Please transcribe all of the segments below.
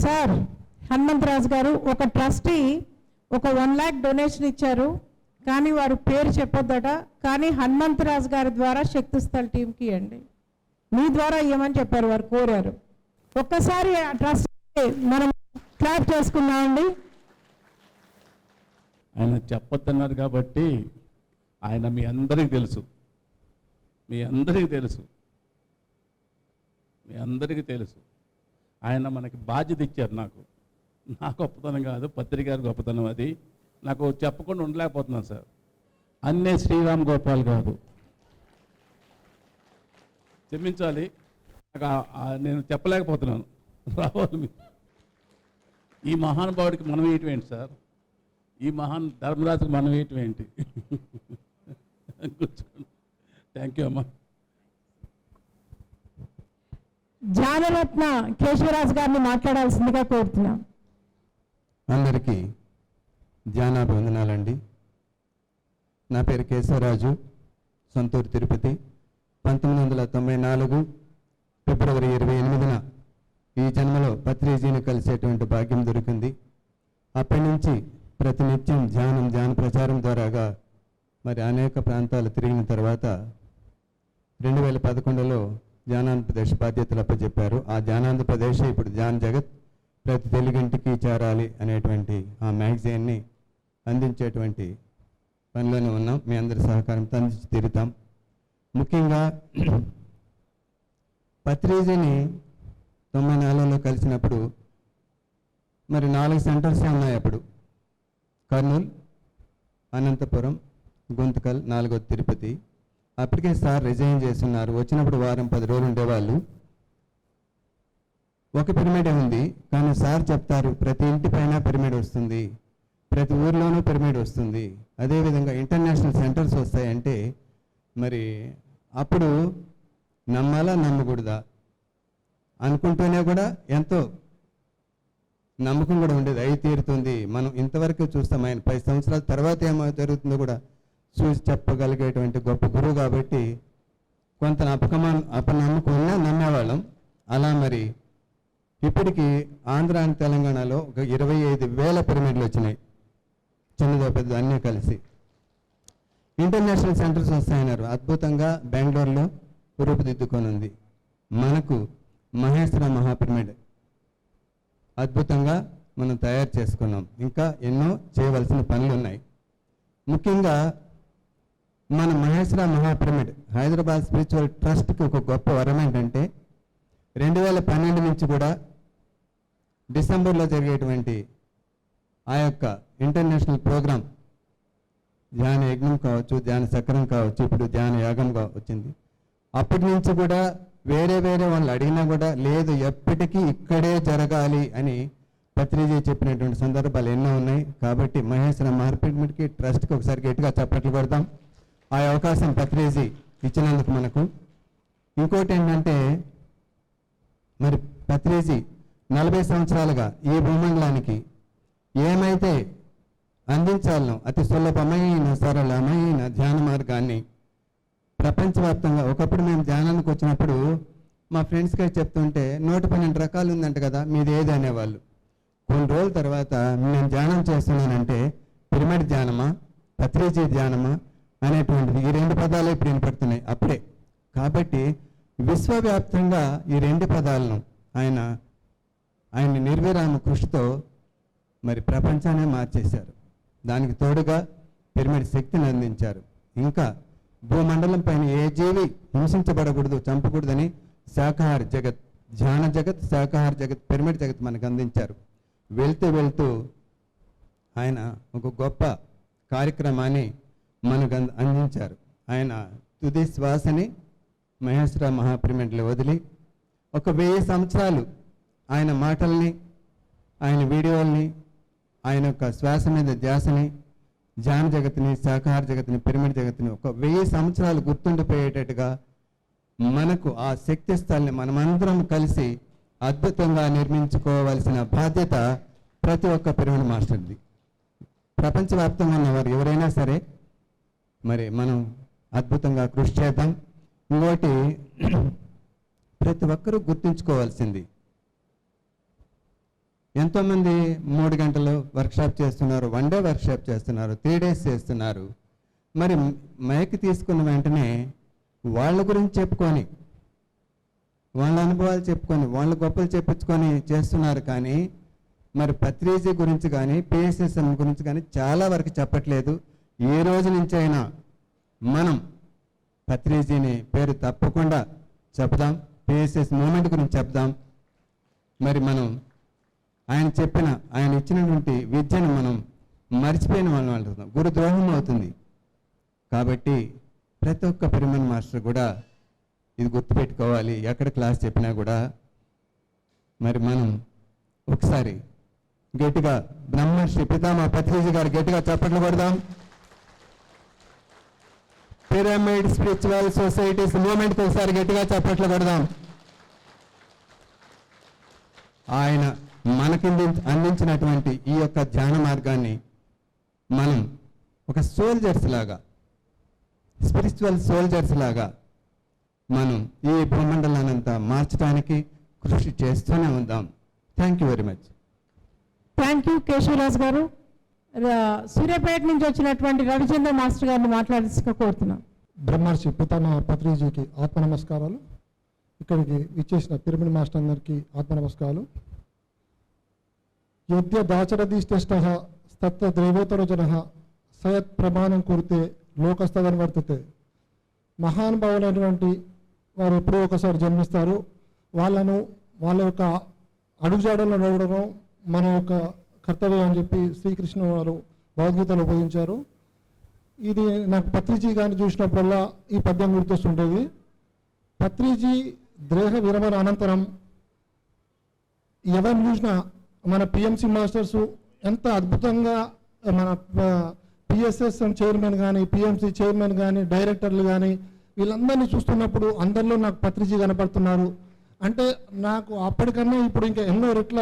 Sir Hanumantharaju గారు ఒక trustee ఒక 1 lakh డొనేషన్ ఇచ్చారు, కానీ వారు పేరు చెప్పొద్దట. కానీ హనుమంతరాజు గారి ద్వారా శక్తిస్థల్ టీంకి ఇవ్వండి, మీ ద్వారా ఇవ్వమని చెప్పారు, వారు కోరారు. ఒక్కసారి ఆ ట్రస్టీ మనం క్లాప్ చేసుకున్నామండి. ఆయన చెప్పొద్దన్నారు కాబట్టి ఆయన మీ అందరికీ తెలుసు, మీ అందరికీ తెలుసు, మీ అందరికీ తెలుసు. ఆయన మనకి బాధ్యత ఇచ్చారు. నా గొప్పతనం కాదు, పత్రిక గారి గొప్పతనం అది. నాకు చెప్పకుండా ఉండలేకపోతున్నాను సార్. అన్నే శ్రీరామ్ గోపాల్ కాదు, క్షమించాలి, నేను చెప్పలేకపోతున్నాను. రావాలి ఈ మహానుభావుడికి మనం ఏంటి సార్, ఈ మహాన్ ధర్మరాజుకి మనం ఏంటి. కూర్చోండి. థ్యాంక్ యూ అమ్మా. జానరత్న కేశవరాజు గారిని మాట్లాడాల్సిందిగా కోరుతున్నాం. అందరికీ ధ్యానాభివందనాలండి. నా పేరు కేశవరాజు, సొంతూరు తిరుపతి. 1994 ఫిబ్రవరి 28న ఈ జన్మలో పత్రిజీని కలిసేటువంటి భాగ్యం దొరికింది. అప్పటి నుంచి ప్రతినిత్యం ధ్యాన ప్రచారం ద్వారాగా మరి అనేక ప్రాంతాలు తిరిగిన తర్వాత 2011లో ధ్యానాంధ్రప్రదేశ్ బాధ్యతలు అప్పచెప్పారు. ఆ ధ్యానాంధ్రప్రదేశ్ ఇప్పుడు ధ్యాన్ జగత్ ప్రతి తెలుగింటికి చేరాలి అనేటువంటి ఆ మ్యాగజైన్ని అందించేటువంటి పనిలోనే ఉన్నాం. మీ అందరి సహకారంతో అందించి తీరుతాం. ముఖ్యంగా పత్రిజీని 94లో కలిసినప్పుడు మరి 4 సెంటర్సే ఉన్నాయి. అప్పుడు కర్నూలు, అనంతపురం, గుంతకల్, 4వది తిరుపతి. అప్పటికే సార్ రిజైన్ చేస్తున్నారు. వచ్చినప్పుడు వారం 10 రోజులు ఉండేవాళ్ళు. ఒక పిరమిడే ఉంది, కానీ సార్ చెప్తారు ప్రతి ఇంటి పైన పిరమిడ్ వస్తుంది, ప్రతి ఊర్లోనూ పిరమిడ్ వస్తుంది, అదేవిధంగా ఇంటర్నేషనల్ సెంటర్స్ వస్తాయంటే మరి అప్పుడు నమ్మాలా నమ్మకూడదా అనుకుంటూనే కూడా ఎంతో నమ్మకం కూడా ఉండేది. అయి తీరుతుంది, మనం ఇంతవరకు చూస్తాం. ఆయన 10 సంవత్సరాల తర్వాత ఏమో జరుగుతుందో కూడా చూసి చెప్పగలిగేటువంటి గొప్ప గురువు కాబట్టి కొంత అపనమ్మకం ఉన్నా నమ్మేవాళ్ళం. అలా మరి ఇప్పటికీ ఆంధ్ర అండ్ తెలంగాణలో ఒక 25,000 పిరమిడ్లు వచ్చినాయి, చిన్నదో పెద్ద అన్నీ కలిసి. ఇంటర్నేషనల్ సెంటర్స్ వస్తాయన్నారు. అద్భుతంగా బెంగళూరులో రూపుదిద్దుకొని ఉంది. మనకు మహేశ్వర మహాపిరమిడ్ అద్భుతంగా మనం తయారు చేసుకున్నాం. ఇంకా ఎన్నో చేయవలసిన పనులు ఉన్నాయి. ముఖ్యంగా మన మహేశ్వర మహాపిరమిడ్ హైదరాబాద్ స్పిరిచువల్ ట్రస్ట్కి ఒక గొప్ప వరం ఏంటంటే 2012 నుంచి కూడా డిసెంబర్లో జరిగేటువంటి ఆ యొక్క ఇంటర్నేషనల్ ప్రోగ్రాం ధ్యాన యజ్ఞం కావచ్చు, ధ్యాన చక్రం కావచ్చు, ఇప్పుడు ధ్యాన యాగంగా వచ్చింది. అప్పటి నుంచి కూడా వేరే వాళ్ళు అడిగినా కూడా లేదు, ఎప్పటికీ ఇక్కడే జరగాలి అని పత్రిజీ చెప్పినటువంటి సందర్భాలు ఎన్నో ఉన్నాయి. కాబట్టి మహేశ్వర మహాపిరమిడ్కి ట్రస్ట్కి ఒకసారి గట్టిగా చప్పట్లు కొడతాం. ఆ అవకాశం పత్రిజీ ఇచ్చినందుకు మనకు. ఇంకోటి ఏంటంటే మరి పత్రిజీ 40 సంవత్సరాలుగా ఈ భూమండలానికి ఏమైతే అందించాలనో అతి సులభమైన సరళమైన ధ్యాన మార్గాన్ని ప్రపంచవ్యాప్తంగా, ఒకప్పుడు మేము ధ్యానానికి వచ్చినప్పుడు మా ఫ్రెండ్స్కి చెప్తుంటే 112 రకాలు ఉందంట కదా, మీది ఏది అనేవాళ్ళు. కొన్ని రోజుల తర్వాత నేను ధ్యానం చేస్తున్నానంటే పిరమిడ్ ధ్యానమా, పత్రిజీ ధ్యానమా అనేటువంటిది ఈ 2 పదాలు ఇప్పుడు వినపడుతున్నాయి అప్పుడే. కాబట్టి విశ్వవ్యాప్తంగా ఈ 2 పదాలను ఆయన నిర్విరామ కృషితో మరి ప్రపంచాన్ని మార్చేశారు. దానికి తోడుగా పిరమిడ్ శక్తిని అందించారు. ఇంకా భూమండలం పైన ఏ జీవి హింసించబడకూడదు, చంపకూడదని శాకాహార జగత్, ధ్యాన జగత్, శాకాహార జగత్, పిరమిడ్ జగత్ మనకు అందించారు. వెళ్తూ ఆయన ఒక గొప్ప కార్యక్రమాన్ని మనకు అందించారు. ఆయన తుది శ్వాసని మహేశ్వర మహాపిరమిడ్లో వదిలి ఒక 1000 సంవత్సరాలు ఆయన మాటల్ని, ఆయన వీడియోల్ని, ఆయన యొక్క శ్వాస మీద ధ్యాసని, ధ్యాన జగత్ని, శాకాహార జగత్ని, పిరమిడ్ జగత్ని ఒక 1000 సంవత్సరాలు గుర్తుండిపోయేటట్టుగా మనకు ఆ శక్తి స్థలాన్ని మనమందరం కలిసి అద్భుతంగా నిర్మించుకోవాల్సిన బాధ్యత ప్రతి ఒక్క పిరమిడ్ మాస్టర్ది. ప్రపంచవ్యాప్తంగా ఉన్నవారు ఎవరైనా సరే మరి మనం అద్భుతంగా కృషి చేద్దాం. ఇంకోటి ప్రతి ఒక్కరూ గుర్తుంచుకోవాల్సింది, ఎంతోమంది 3 గంటలు వర్క్షాప్ చేస్తున్నారు, 1 డే వర్క్షాప్ చేస్తున్నారు, 3 డేస్ చేస్తున్నారు. మరి మైక్ తీసుకున్న వెంటనే వాళ్ళ గురించి చెప్పుకొని, వాళ్ళ అనుభవాలు చెప్పుకొని, వాళ్ళ గొప్పలు చెప్పించుకొని చేస్తున్నారు. కానీ మరి పత్రిజీ గురించి కానీ పిఎస్ఎస్ఎం గురించి కానీ చాలా వరకు చెప్పట్లేదు. ఏ రోజు నుంచి అయినా మనం పత్రిజీని పేరు తప్పకుండా చెప్దాం, పిఎస్ఎస్ మూమెంట్ గురించి చెప్దాం. మరి మనం ఆయన ఇచ్చినటువంటి విద్యను మనం మర్చిపోయిన వాళ్ళం అంటున్నాం, గురుద్రోహం అవుతుంది. కాబట్టి ప్రతి ఒక్క పిరమిడ్ మాస్టర్ కూడా ఇది గుర్తుపెట్టుకోవాలి. ఎక్కడ క్లాస్ చెప్పినా కూడా మరి మనం ఒకసారి గట్టిగా బ్రహ్మర్షి పితామహ పత్రిజీ గారు గట్టిగా చప్పట్లు కొడదాం. పిరమిడ్ స్పిరిచువల్ సొసైటీస్ మూమెంట్కి ఒకసారి గట్టిగా చప్పట్లు కొడదాం. ఆయన మనకి అందించినటువంటి ఈ యొక్క ధ్యాన మార్గాన్ని మనం ఒక సోల్జర్స్ లాగా, స్పిరిచువల్ సోల్జర్స్ లాగా మనం ఈ భూమండలానంతా మార్చడానికి కృషి చేస్తూనే ఉందాం. Thank you very much. Thank you Keshavaraju గారు. సూర్యాపేట నుంచి వచ్చినటువంటి రవిచంద్ర మాస్టర్ గారిని మాట్లాడాల్సిందిగా కోరుతున్నాం. బ్రహ్మర్షి పితామహ పత్రిజీకి ఆత్మ నమస్కారాలు. ఇక్కడికి ఇచ్చేసిన పిరమిడ్ మాస్టర్ అందరికీ ఆత్మ నమస్కారాలు. యద్య దాచరదిష్టష్ట తత్రేవోత్తరజన సయత్ ప్రమాణం కురితే లోకస్తదని వర్తితే. మహానుభావులైనటువంటి వారు ఎప్పుడో ఒకసారి జన్మిస్తారు. వాళ్ళ యొక్క అడుగుజాడల్లో నడవడం మన యొక్క కర్తవ్యం అని చెప్పి శ్రీకృష్ణ వారు భగవద్గీతలో బోధించారు. ఇది నాకు పత్రిజీ గారిని చూసినప్పుడల్లా ఈ పద్యం గుర్తొస్తుంటుంది. పత్రిజీ దేహ విరమణ అనంతరం ఎవరిని చూసినా మన పిఎంసి మాస్టర్స్ ఎంత అద్భుతంగా, మన పిఎస్ఎస్ఎం చైర్మన్ కానీ, పిఎంసి చైర్మన్ కానీ, డైరెక్టర్లు కానీ వీళ్ళందరినీ చూస్తున్నప్పుడు అందరిలో నాకు పత్రిజీ కనపడుతున్నారు. అంటే నాకు అప్పటికన్నా ఇప్పుడు ఇంకా ఎన్నో రెట్ల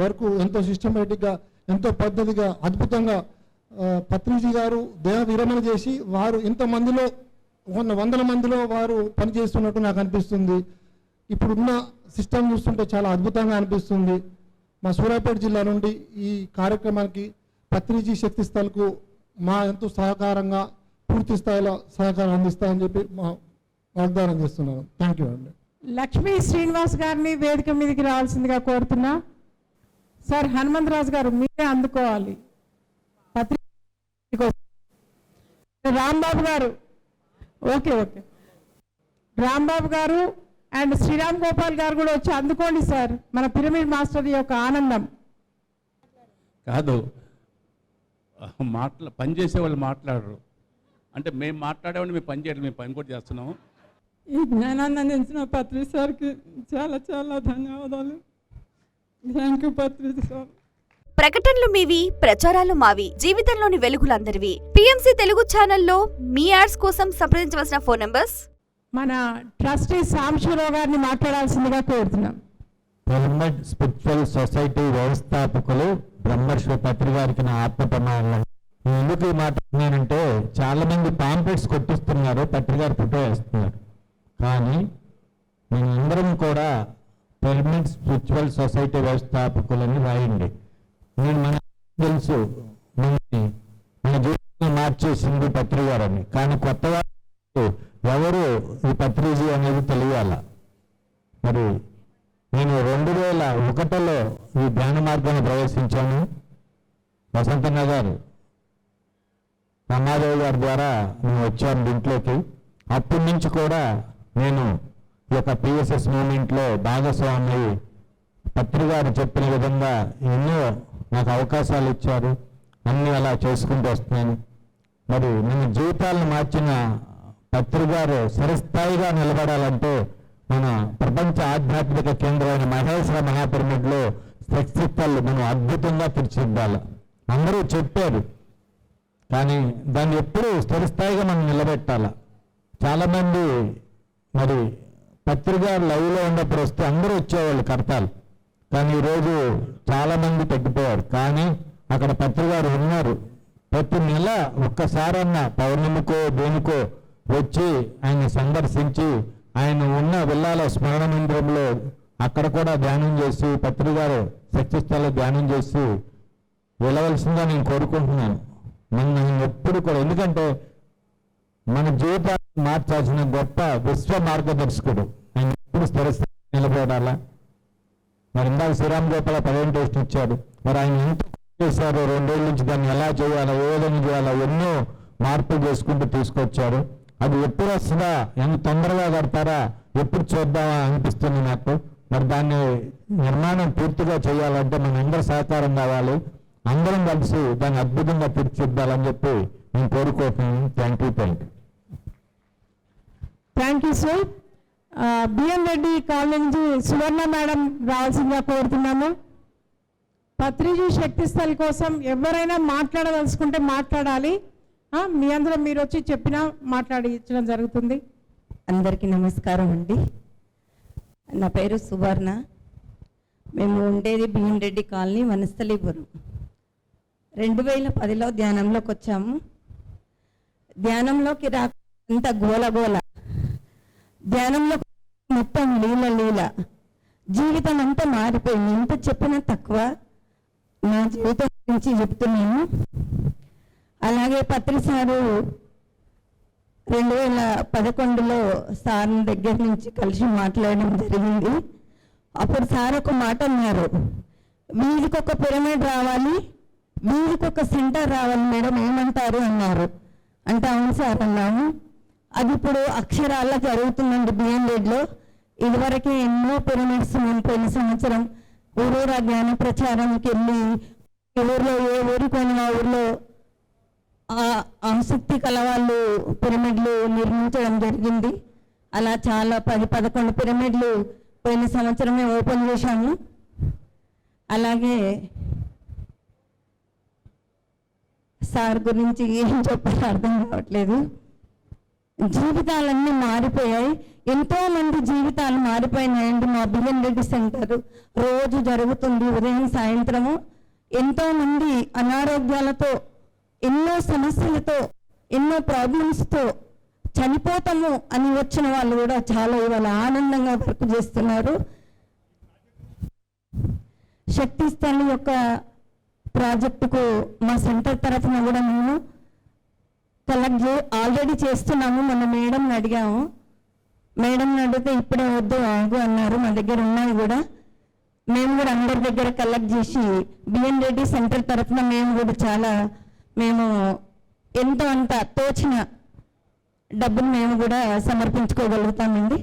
వరకు ఎంతో సిస్టమేటిక్గా, ఎంతో పద్ధతిగా, అద్భుతంగా పత్రిజీ గారు దేహ విరమణ చేసి వారు ఇంతమందిలో వందల మందిలో వారు పనిచేస్తున్నట్టు నాకు అనిపిస్తుంది. ఇప్పుడున్న సిస్టమ్ చూస్తుంటే చాలా అద్భుతంగా అనిపిస్తుంది. మా సూర్యాపేట జిల్లా నుండి ఈ కార్యక్రమానికి పత్రిజీ శక్తి స్థల్కు మా ఎంతో సహకారంగా పూర్తి స్థాయిలో సహకారం అందిస్తామని చెప్పి వాగ్దానం చేస్తున్నాను. థ్యాంక్ యూ అండి. లక్ష్మీ శ్రీనివాస్ గారిని వేదిక మీదకి రావాల్సిందిగా కోరుతున్నా. సార్ హనుమంతరాజు గారు మీరే అందుకోవాలి. రాంబాబు గారు, ఓకే, రాంబాబు గారు అండ్ శ్రీరామ్ గోపాల్ గారు కూడా వచ్చి అందుకోండి సార్, మన పిరమిడ్ మాస్టర్ యొక్క ఆనందం. కాదు, పనిచేసే వాళ్ళు మాట్లాడరు అంటే మేము మాట్లాడేవాడిని, మేము పని చేయడం, మేము పని కూడా చేస్తున్నాము. ఈ జ్ఞానాన్ని అందించిన పత్రి సార్కి చాలా చాలా ధన్యవాదాలు. Thank you Patri sir. ప్రకటనలు మీవి, ప్రచారాలు మావి, జీవితంలోని వెలుగులందరివి. పిఎంసి తెలుగు ఛానల్లో మీ యాడ్స్ కోసం సంప్రదించవలసిన ఫోన్ నంబర్స్. మన ట్రస్టీ సాంబశివరావు గారిని మాట్లాడాల్సిందిగా కోరుతున్నాం. పిరమిడ్ స్పిరిచువల్ సొసైటీ వ్యవస్థాపకులు బ్రహ్మర్షి పత్రి గారికి నా ఆత్మ ప్రమాణం. ఎందుకు ఈ మాట అన్నానంటే, చాలా మంది పాంప్లెట్స్ కొట్టిస్తున్నారు, పత్రి గారు ఫోటో వేస్తున్నారు. కానీ మనందరం కూడా పిరమిడ్ స్పిరిచువల్ సొసైటీ వ్యవస్థాపకులని రాయండి. నేను మన తెలుసు మన జీవితాన్ని మార్చేసింది పత్రి గారని, కానీ కొత్త వారు ఎవరు ఈ పత్రిజీ అనేది తెలియాల. మరి నేను 2001లో ఈ ధ్యాన మార్గాన్ని ప్రవేశించాను. వసంత నగర్ రమాదేవి గారి ద్వారా నేను వచ్చాను దీంట్లోకి. అప్పటి నుంచి కూడా నేను ఈ యొక్క పిఎస్ఎస్ మూమెంట్లో భాగస్వామి. పత్రి గారు చెప్పిన విధంగా ఎన్నో నాకు అవకాశాలు ఇచ్చారు, అన్నీ అలా చేసుకుంటూ వస్తున్నాను. మరి మన జీవితాలను మార్చిన పత్రి గారు సరిస్థాయిగా నిలబడాలంటే మన ప్రపంచ ఆధ్యాత్మిక కేంద్రమైన మహేశ్వర మహాపిరమిడ్లో శక్తిస్థలు మనం అద్భుతంగా తీర్చిదిద్దాలి. అందరూ చెప్పారు, కానీ దాన్ని ఎప్పుడూ స్థిరస్థాయిగా మనం నిలబెట్టాలి. చాలామంది మరి పత్రి గారు లైవ్లో ఉన్నప్పుడు వస్తే అందరూ వచ్చేవాళ్ళు కర్తాలు, కానీ ఈరోజు చాలామంది తగ్గిపోయారు. కానీ అక్కడ పత్రి గారు ఉన్నారు. ప్రతి నెల ఒక్కసారన్నా పౌర్ణమికో దేనికో వచ్చి ఆయన సందర్శించి ఆయన ఉన్న విల్లాల స్మరణ మందిరంలో అక్కడ కూడా ధ్యానం చేసి పత్రి గారు శక్తిస్థల్లో ధ్యానం చేసి వెళ్ళవలసిందిగా నేను కోరుకుంటున్నాను. నేను ఎప్పుడు కూడా, ఎందుకంటే మన జీవితాన్ని మార్చాల్సిన గొప్ప విశ్వ మార్గదర్శకుడు ఆయన ఎప్పుడు స్థిరస్థాయి నిలబడాలా. మరి ఇందాక శ్రీరామ్ గోపాల ప్రజెంటేషన్ ఇచ్చాడు. మరి ఆయన ఎంత చేశారో 2 ఏళ్ళ నుంచి దాన్ని ఎలా చేయాలో, ఏ విధంగా చేయాలో ఎన్నో మార్పులు చేసుకుంటూ తీసుకొచ్చారు. అది ఎప్పుడు వస్తుందా, ఎంత తొందరగా కడతారా, ఎప్పుడు చూద్దామా అనిపిస్తుంది నాకు. మరి దాన్ని నిర్మాణం పూర్తిగా చేయాలంటే మన అందరి సహకారం కావాలి. అందరం కలిసి దాన్ని అద్భుతంగా తీర్చిదిద్దాలని చెప్పి నేను కోరుకుంటున్నాను. Thank you. Thank you sir. BN Reddy colony నుంచి సువర్ణ మేడం రావాల్సిందిగా కోరుతున్నాము. పత్రిజీ శక్తిస్థల్ కోసం ఎవరైనా మాట్లాడదలుచుకుంటే మాట్లాడాలి. మీ అందరూ మీరు వచ్చి చెప్పినా మాట్లాడించడం జరుగుతుంది. అందరికీ నమస్కారం అండి. నా పేరు సువర్ణ. మేము ఉండేది బిఎన్ రెడ్డి కాలనీ, వనస్థలీపురం. 2010లో ధ్యానంలోకి వచ్చాము. ధ్యానంలోకి అంత గోల ధ్యానంలో మొత్తం లీల జీవితం అంతా మారిపోయింది. ఎంత చెప్పినా తక్కువ. నా జీవితం గురించి చెప్తున్నాను. అలాగే పత్రి సారు 2011లో సార్ దగ్గర నుంచి కలిసి మాట్లాడడం జరిగింది. అప్పుడు సార్ ఒక మాట అన్నారు, వీధికి ఒక పిరమిడ్ రావాలి, వీధికి ఒక సెంటర్ రావాలి మేడం, ఏమంటారు అన్నారు. అంటే అవును సార్ అన్నాము. అది ఇప్పుడు అక్షరాల్లో జరుగుతుందండి బిఎన్ రెడ్డిలో. ఇదివరకే ఎన్నో పిరమిడ్స్ మేము పోయిన సంవత్సరం ఊరూరా జ్ఞాన ప్రచారంకి వెళ్ళి ఊర్లో ఏ ఊరికొని ఆ ఊర్లో ఆసక్తి కలవాళ్ళు పిరమిడ్లు నిర్మించడం జరిగింది. అలా చాలా 10-11 పిరమిడ్లు పోయిన సంవత్సరమే ఓపెన్ చేశాము. అలాగే సార్ గురించి ఏం చెప్పాలో అర్థం కావట్లేదు. జీవితాలన్నీ మారిపోయాయి. ఎంతో మంది జీవితాలు మారిపోయినాయండి. మా బిఎన్ రెడ్డి సెంటర్ రోజు జరుగుతుంది, ఉదయం సాయంత్రము. ఎంతో మంది అనారోగ్యాలతో, ఎన్నో సమస్యలతో, ఎన్నో ప్రాబ్లమ్స్తో చనిపోతాము అని వచ్చిన వాళ్ళు కూడా చాలా ఇవాళ ఆనందంగా వర్క్ చేస్తున్నారు. శక్తిస్థల్ యొక్క ప్రాజెక్టుకు మా సెంటర్ తరఫున కూడా మేము ఆల్రెడీ చేస్తున్నాము. మన మేడంని అడిగాము. మేడంని అడిగితే ఇప్పుడే వద్దు ఆగు అన్నారు. మా దగ్గర ఉన్నాయి కూడా. మేము కూడా అందరి దగ్గర కలెక్ట్ చేసి బిఎన్ రెడ్డి సెంటర్ తరఫున మేము కూడా మేము ఎంతో అంత తోచిన డబ్బును మేము కూడా సమర్పించుకోగలుగుతామండి.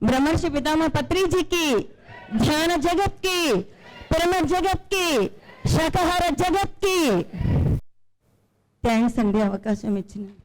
బ్రహ్మర్షి పితామహ పత్రిజీకి, ధ్యాన జగత్కి, పిరమిడ్ జగత్కి, శాకాహార జగత్కి థ్యాంక్స్ అండి అవకాశం ఇచ్చిన.